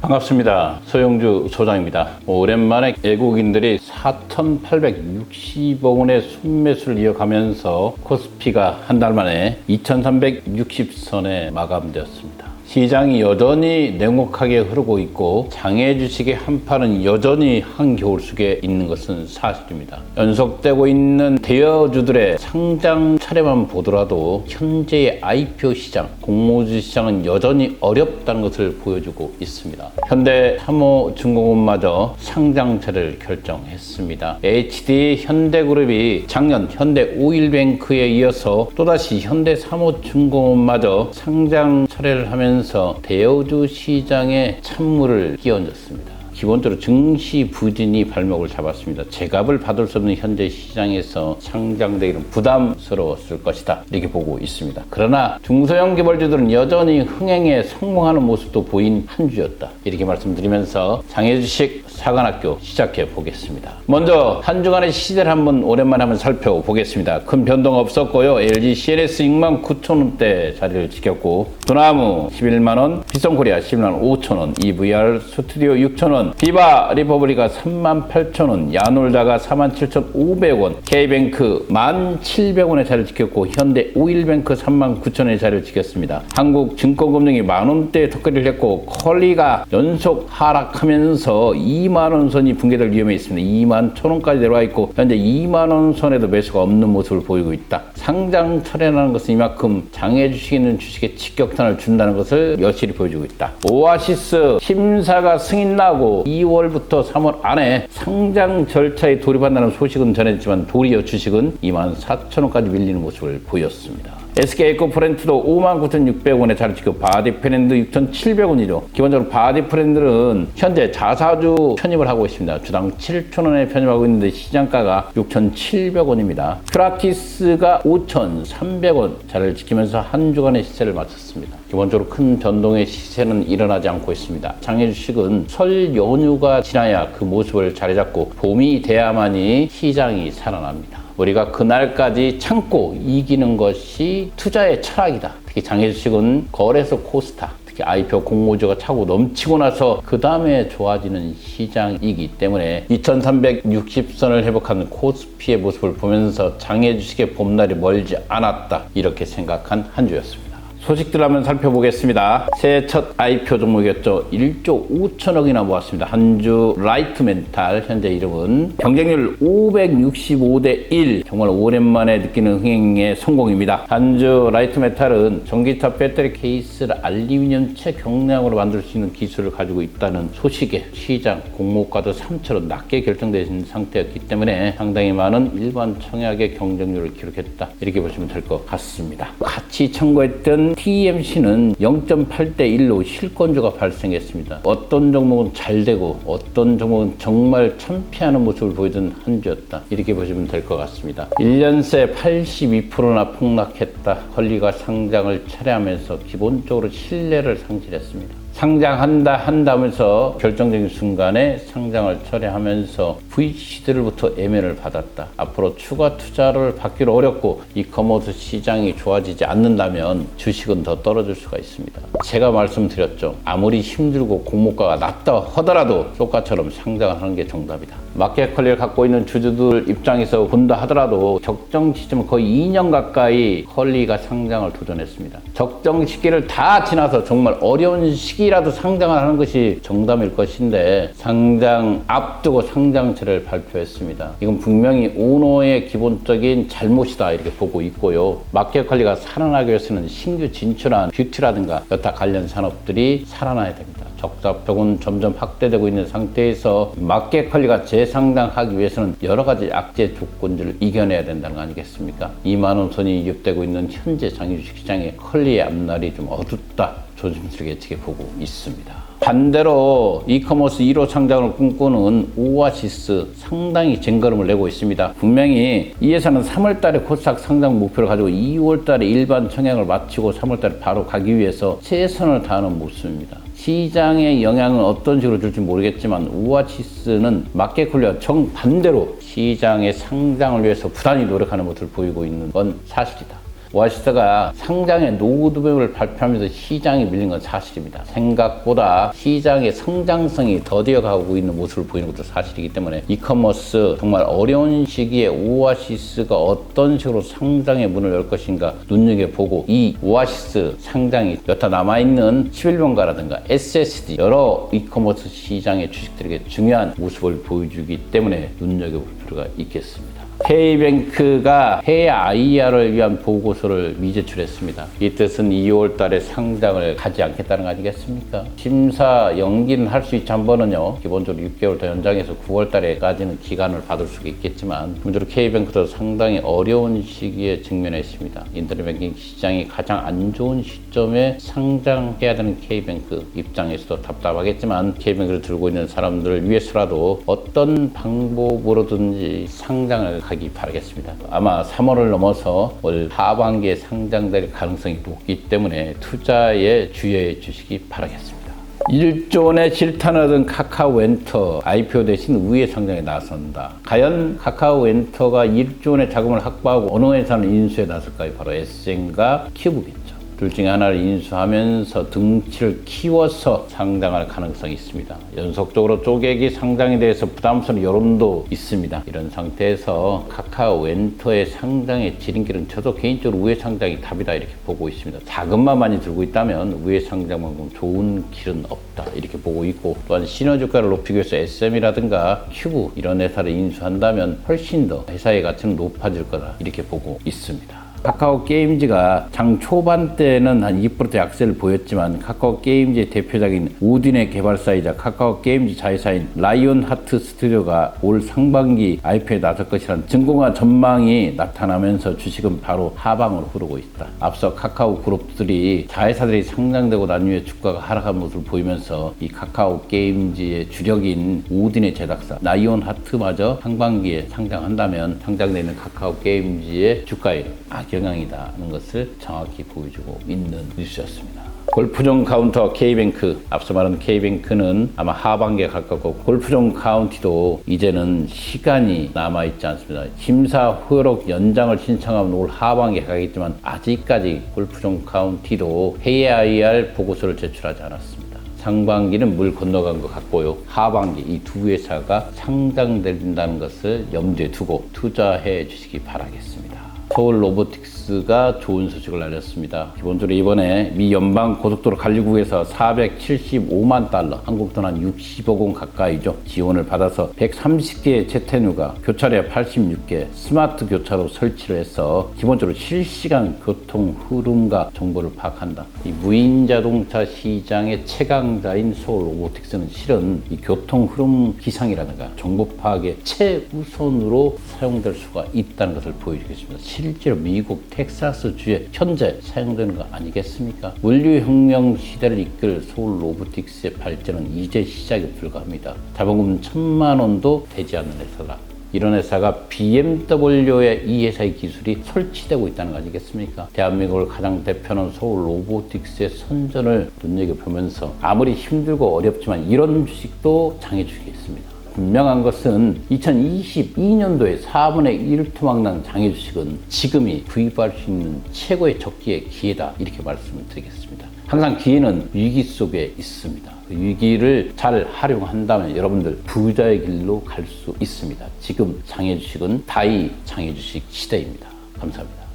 반갑습니다. 서영주 소장입니다. 오랜만에 외국인들이 4,860억 원의 순매수를 이어가면서 코스피가 한 달 만에 2,360선에 마감되었습니다. 시장이 여전히 냉혹하게 흐르고 있고 장외 주식의 한파는 여전히 한겨울 속에 있는 것은 사실입니다. 연속되고 있는 대여주들의 상장 차례만 보더라도 현재의 IPO 시장, 공모주 시장은 여전히 어렵다는 것을 보여주고 있습니다. 현대 삼호중공업마저 상장 차례를 결정했습니다. HD 현대그룹이 작년 현대 오일뱅크에 이어서 또다시 현대 삼호중공업마저 상장 차례를 하면서 대여주 시장에 찬물을 끼얹었습니다. 기본적으로 증시 부진이 발목을 잡았습니다. 제값을 받을 수 없는 현재 시장에서 상장되기는 부담스러웠을 것이다, 이렇게 보고 있습니다. 그러나 중소형 개발주들은 여전히 흥행에 성공하는 모습도 보인 한 주였다, 이렇게 말씀드리면서 장외주식 사관학교 시작해 보겠습니다. 먼저 한 주간의 시세를 오랜만에 한번 살펴보겠습니다. 큰 변동 없었고요. LG CNS 69,000원대 자리를 지켰고, 두나무 11만원, 비성코리아 11만 5천원, EVR 스튜디오 6천원, 비바 리퍼블리가 38,000원, 야놀자가 47,500원, K뱅크 1,700원의 자리를 지켰고, 현대 오일뱅크 39,000원의 자리를 지켰습니다. 한국증권금융이 만원대에 턱걸이를 했고, 컬리가 연속 하락하면서 2만원 선이 붕괴될 위험에 있습니다. 21,000원까지 내려와 있고, 현재 2만원 선에도 매수가 없는 모습을 보이고 있다. 상장 철회라는 것은 이만큼 장외 주식에 있는 주식에 직격탄을 준다는 것을 여실히 보여주고 있다. 오아시스 심사가 승인 나고 2월부터 3월 안에 상장 절차에 돌입한다는 소식은 전했지만 도리어 주식은 24,000원까지 밀리는 모습을 보였습니다. SK에코프렌트도 59,600원에 자리 지키고, 바디프렌드 6,700원이죠. 기본적으로 바디프렌드는 현재 자사주 편입을 하고 있습니다. 주당 7,000원에 편입하고 있는데 시장가가 6,700원입니다. 퓨라티스가 5,300원 자리를 지키면서 한 주간의 시세를 마쳤습니다. 기본적으로 큰 변동의 시세는 일어나지 않고 있습니다. 장외 주식은 설 연휴가 지나야 그 모습을 자리 잡고 봄이 돼야만이 시장이 살아납니다. 우리가 그날까지 참고 이기는 것이 투자의 철학이다. 특히 장외 주식은 거래소 코스타, 특히 IPO 공모주가 차고 넘치고 나서 그 다음에 좋아지는 시장이기 때문에 2360선을 회복하는 코스피의 모습을 보면서 장외 주식의 봄날이 멀지 않았다, 이렇게 생각한 한 주였습니다. 소식들 한번 살펴보겠습니다. 새해 첫 IPO 종목이었죠. 1조 5천억이나 모았습니다. 한주 라이트멘탈, 현재 이름은 경쟁률 565대 1, 정말 오랜만에 느끼는 흥행의 성공입니다. 한주 라이트메탈은 전기차 배터리 케이스를 알루미늄체 경량으로 만들 수 있는 기술을 가지고 있다는 소식에 시장 공모가도 3천원 낮게 결정된 상태였기 때문에 상당히 많은 일반 청약의 경쟁률을 기록했다, 이렇게 보시면 될 것 같습니다. 같이 청구했던 TMC는 0.8대 1로 실권주가 발생했습니다. 어떤 종목은 잘 되고 어떤 종목은 정말 참피하는 모습을 보이던 한 주였다, 이렇게 보시면 될 것 같습니다. 1년 새 82%나 폭락했다. 컬리가 상장을 철회하면서 기본적으로 신뢰를 상실했습니다. 상장한다 하면서 결정적인 순간에 상장을 철회하면서 VC들로부터 애면을 받았다. 앞으로 추가 투자를 받기로 어렵고 이커머스 시장이 좋아지지 않는다면 주식은 더 떨어질 수가 있습니다. 제가 말씀드렸죠. 아무리 힘들고 공모가가 낮다 하더라도 조가처럼 상장을 하는 게 정답이다. 마켓 컬리를 갖고 있는 주주들 입장에서 본다 하더라도 적정 시점 거의 2년 가까이 컬리가 상장을 도전했습니다. 적정 시기를 다 지나서 정말 어려운 시기라도 상장을 하는 것이 정답일 것인데 상장 앞두고 상장처를 발표했습니다. 이건 분명히 오너의 기본적인 잘못이다, 이렇게 보고 있고요. 마켓 컬리가 살아나기 위해서는 신규 진출한 뷰티라든가 여타 관련 산업들이 살아나야 됩니다. 적자폭은 점점 확대되고 있는 상태에서 마켓 컬리가 재상장하기 위해서는 여러 가지 악재 조건들을 이겨내야 된다는 거 아니겠습니까? 2만원 선이 이격되고 있는 현재 장외주식 시장의 컬리의 앞날이 좀 어둡다, 조심스럽게 지켜보고 있습니다. 반대로 이커머스 1호 상장을 꿈꾸는 오아시스 상당히 쟁걸음을 내고 있습니다. 분명히 이 회사는 3월달에 코스닥 상장 목표를 가지고 2월달에 일반 청약을 마치고 3월달에 바로 가기 위해서 최선을 다하는 모습입니다. 시장의 영향은 어떤 식으로 줄지 모르겠지만 오아시스는 마켓컬리와 정반대로 시장의 상장을 위해서 부단히 노력하는 모습을 보이고 있는 건 사실이다. 오아시스가 상장의 노드맵을 발표하면서 시장이 밀린 건 사실입니다. 생각보다 시장의 성장성이 더디어 가고 있는 모습을 보이는 것도 사실이기 때문에 이커머스 정말 어려운 시기에 오아시스가 어떤 식으로 상장의 문을 열 것인가 눈여겨보고 이 오아시스 상장이 여타 남아있는 11번가라든가 SSD 여러 이커머스 시장의 주식들에게 중요한 모습을 보여주기 때문에 눈여겨볼 필요가 있겠습니다. K뱅크가 해외 IR을 위한 보고서를 미제출했습니다. 이 뜻은 2월 달에 상장을 가지 않겠다는 거 아니겠습니까? 심사 연기는 할 수 있지 한 번은요. 기본적으로 6개월 더 연장해서 9월 달에까지는 기간을 받을 수가 있겠지만 기본적으로 K뱅크도 상당히 어려운 시기에 직면했습니다. 인터넷 뱅킹 시장이 가장 안 좋은 시점에 상장해야 되는 K뱅크 입장에서도 답답하겠지만 K뱅크를 들고 있는 사람들을 위해서라도 어떤 방법으로든지 상장을 하기 바라겠습니다. 아마 3월을 넘어서 올 하반기에 상장될 가능성이 높기 때문에 투자에 주의해 주시기 바라겠습니다. 1조 원의 질타를 얻은 카카오엔터 IPO 대신 우회 상장에 나선다. 과연 카카오엔터가 1조 원의 자금을 확보하고 어느 회사는 인수에 나설까요? 바로 SM과 큐브겠죠. 둘 중에 하나를 인수하면서 등치를 키워서 상장할 가능성이 있습니다. 연속적으로 쪼개기 상장에 대해서 부담스러운 여론도 있습니다. 이런 상태에서 카카오엔터의 상장의 지름길은 저도 개인적으로 우회 상장이 답이다 이렇게 보고 있습니다. 자금만 많이 들고 있다면 우회 상장만큼 좋은 길은 없다 이렇게 보고 있고 또한 시너주가를 높이기 위해서 SM이라든가 큐브 이런 회사를 인수한다면 훨씬 더 회사의 가치는 높아질 거다 이렇게 보고 있습니다. 카카오 게임즈가 장 초반 때는 한 2% 약세를 보였지만 카카오 게임즈의 대표적인 오딘의 개발사이자 카카오 게임즈 자회사인 라이온 하트 스튜디오가 올 상반기 IPO에 나설 것이라는 증공화 전망이 나타나면서 주식은 바로 하방으로 흐르고 있다. 앞서 카카오 그룹들이 자회사들이 상장되고 난 후에 주가가 하락한 모습을 보이면서 이 카카오 게임즈의 주력인 오딘의 제작사 라이온 하트마저 상반기에 상장한다면 상장되는 카카오 게임즈의 주가에 악영향이다는 것을 정확히 보여주고 있는 뉴스였습니다. 골프존 카운터 K뱅크, 앞서 말한 K뱅크는 아마 하반기에 가깝고 골프존 카운티도 이제는 시간이 남아있지 않습니다. 심사 후속 연장을 신청하면 올 하반기에 가겠지만 아직까지 골프존 카운티도 해외 IR 보고서를 제출하지 않았습니다. 상반기는 물 건너간 것 같고요. 하반기 이 두 회사가 상장된다는 것을 염두에 두고 투자해 주시기 바라겠습니다. 서울 로보틱스가 좋은 소식을 알렸습니다. 기본적으로 이번에 미 연방 고속도로 관리국에서 475만 달러, 한국 돈 한 60억 원 가까이죠. 지원을 받아서 130개의 재테누가 교차로에 86개 스마트 교차로 설치를 해서 기본적으로 실시간 교통 흐름과 정보를 파악한다. 이 무인 자동차 시장의 최강자인 서울 로보틱스는 실은 이 교통 흐름 기상이라든가 정보 파악의 최우선으로 사용될 수가 있다는 것을 보여주겠습니다. 실제로 미국 텍사스 주에 현재 사용되는 거 아니겠습니까? 원료혁명 시대를 이끌 서울 로보틱스의 발전은 이제 시작에 불과합니다. 자본금 1,000만 원도 되지 않는 회사다. 이런 회사가 BMW의 이 회사의 기술이 설치되고 있다는 거 아니겠습니까? 대한민국을 가장 대표하는 서울 로보틱스의 선전을 눈여겨보면서 아무리 힘들고 어렵지만 이런 주식도 장해주식이 있습니다. 분명한 것은 2022년도에 4분의 1 토막난 장애 주식은 지금이 구입할 수 있는 최고의 적기의 기회다 이렇게 말씀을 드리겠습니다. 항상 기회는 위기 속에 있습니다. 그 위기를 잘 활용한다면 여러분들 부자의 길로 갈 수 있습니다. 지금 장애 주식은 다이 장애 주식 시대입니다. 감사합니다.